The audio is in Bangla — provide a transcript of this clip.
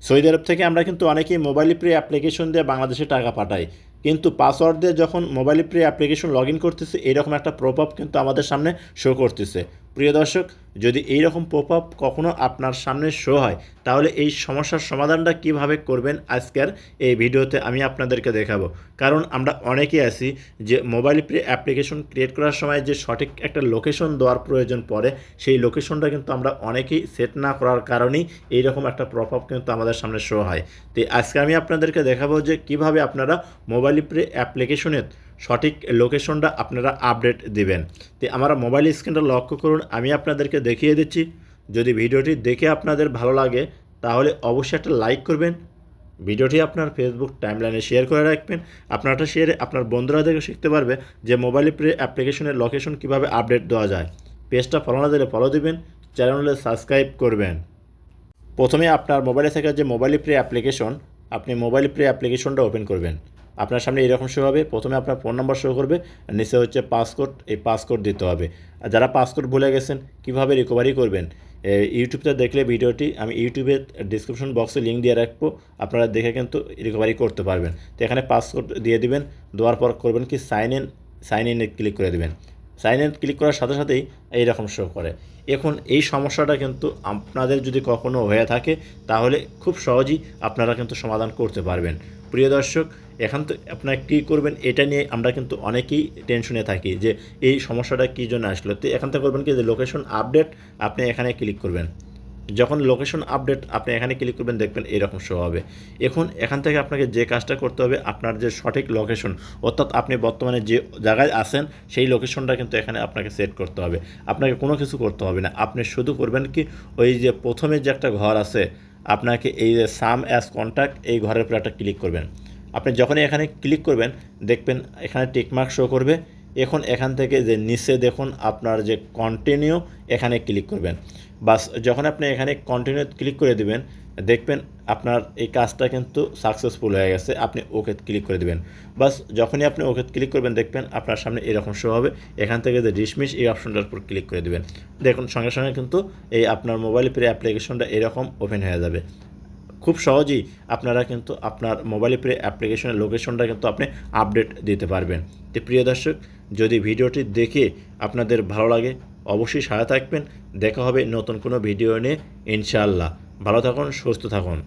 সৌদি আরব থেকে আমরা কিন্তু অনেকেই মোবাইল প্রে অ্যাপ্লিকেশন দিয়ে বাংলাদেশে টাকা পাঠাই, কিন্তু পাসওয়ার্ড দিয়ে যখন মোবাইল প্রে অ্যাপ্লিকেশন লগ ইন করতেছে এরকম একটা প্রপআপ কিন্তু আমাদের সামনে শো করতেছে। প্রিয় দর্শক, যদি এইরকম প্রপআপ কখনও আপনার সামনে শো হয় তাহলে এই সমস্যার সমাধানটা কিভাবে করবেন আজকের এই ভিডিওতে আমি আপনাদেরকে দেখাবো। কারণ আমরা অনেকেই আছি যে মোবাইল প্রে অ্যাপ্লিকেশন ক্রিয়েট করার সময় যে সঠিক একটা লোকেশন দেওয়ার প্রয়োজন পড়ে, সেই লোকেশনটা কিন্তু আমরা অনেকেই সেট না করার কারণেই এইরকম একটা প্রপআপ কিন্তু আমাদের সামনে শো হয়। তো আজকে আমি আপনাদেরকে দেখাবো যে কিভাবে আপনারা মোবাইল প্রে অ্যাপ্লিকেশনের সঠিক লোকেশনটা আপনারা আপডেট দিবেন। তো আমার মোবাইল স্ক্রিনটা লক্ষ্য করুন, আমি আপনাদেরকে দেখিয়ে দিচ্ছি। যদি ভিডিওটি দেখে আপনাদের ভালো লাগে তাহলে অবশ্যই একটা লাইক করবেন, ভিডিওটি আপনার ফেসবুক টাইমলাইনে শেয়ার করে রাখবেন। আপনারটা শেয়ারে আপনার বন্ধুরা দেখে শিখতে পারবে যে মোবাইল প্রে অ্যাপ্লিকেশনের লোকেশন কীভাবে আপডেট দেওয়া যায়। পেজটা ফলো না দিলে ফলো দিবেন, চ্যানেলে সাবস্ক্রাইব করবেন। প্রথমে আপনার মোবাইলে থাকা যে মোবাইল প্রে অ্যাপ্লিকেশন, আপনি মোবাইল প্রে অ্যাপ্লিকেশনটা ওপেন করবেন। আপনার সামনে এরকম শো হবে, প্রথমে আপনার ফোন নাম্বার শো করবে, নিচে হচ্ছে পাসকোড, এই পাসকোড দিতে হবে। আর যারা পাসকোড ভুলে গেছেন কীভাবে রিকভারি করবেন, ইউটিউবটা দেখলে ভিডিওটি আমি ইউটিউবের ডিসক্রিপশন বক্সে লিঙ্ক দিয়ে রাখবো, আপনারা দেখে কিন্তু রিকভারি করতে পারবেন। তো এখানে পাসকোড দিয়ে দিবেন, দেওয়ার পর করবেন কি সাইন ইনে ক্লিক করে দেবেন। সাইন ইন ক্লিক করার সাথে সাথেই এইরকম শো করে। এখন এই সমস্যাটা কিন্তু আপনাদের যদি কখনও হয়ে থাকে তাহলে খুব সহজেই আপনারা কিন্তু সমাধান করতে পারবেন। প্রিয় দর্শক, এখন তো আপনারা কী করবেন এটা নিয়ে আমরা কিন্তু অনেকেই টেনশনে থাকি যে এই সমস্যাটা কী জন্য আসলো। তো এখান থেকে করবেন কি যে লোকেশন আপডেট, আপনি এখানে ক্লিক করবেন। যখন লোকেশন আপডেট আপনি এখানে ক্লিক করবেন দেখবেন এরকম শো হবে। এখন এখান থেকে আপনাকে যে কাজটা করতে হবে, আপনার যে সঠিক লোকেশন অর্থাৎ আপনি বর্তমানে যে জায়গায় আছেন সেই লোকেশনটা কিন্তু এখানে আপনাকে সেট করতে হবে। আপনাকে কোনো কিছু করতে হবে না, আপনি শুধু করবেন কি ওই যে প্রথমে যে একটা ঘর আছে, আপনাকে এই যে সাম অ্যাজ কন্ট্যাক্ট, এই ঘরের উপরে একটা ক্লিক করবেন। আপনি যখনই এখানে ক্লিক করবেন দেখবেন এখানে টিকমার্ক শো করবে। এখন এখান থেকে যে নিচে দেখুন আপনার যে কন্টিনিউ, এখানে ক্লিক করবেন। বাস যখন আপনি এখানে কন্টিনিউ ক্লিক করে দিবেন দেখবেন আপনার এই কাজটা কিন্তু সাকসেসফুল হয়ে গেছে, আপনি ওকে ক্লিক করে দিবেন। বাস যখনই আপনি ওকে ক্লিক করবেন দেখবেন আপনার সামনে এরকম শো হবে। এখান থেকে যে ডিসমিস এই অপশনটার উপর ক্লিক করে দিবেন, দেখুন সঙ্গে সঙ্গে কিন্তু এই আপনার মোবাইল প্রে অ্যাপ্লিকেশনটা এরকম ওপেন হয়ে যাবে। খুব সহজেই আপনারা কিন্তু আপনার মোবাইল প্রে অ্যাপ্লিকেশনের লোকেশনটা কিন্তু আপনি আপডেট দিতে পারবেন। তো প্রিয় দর্শক, যদি ভিডিওটি দেখে আপনাদের ভালো লাগে অবশ্যই সাথে থাকবেন। দেখা হবে নতুন কোনো ভিডিও নিয়ে ইনশাআল্লাহ। ভালো থাকুন, সুস্থ থাকুন।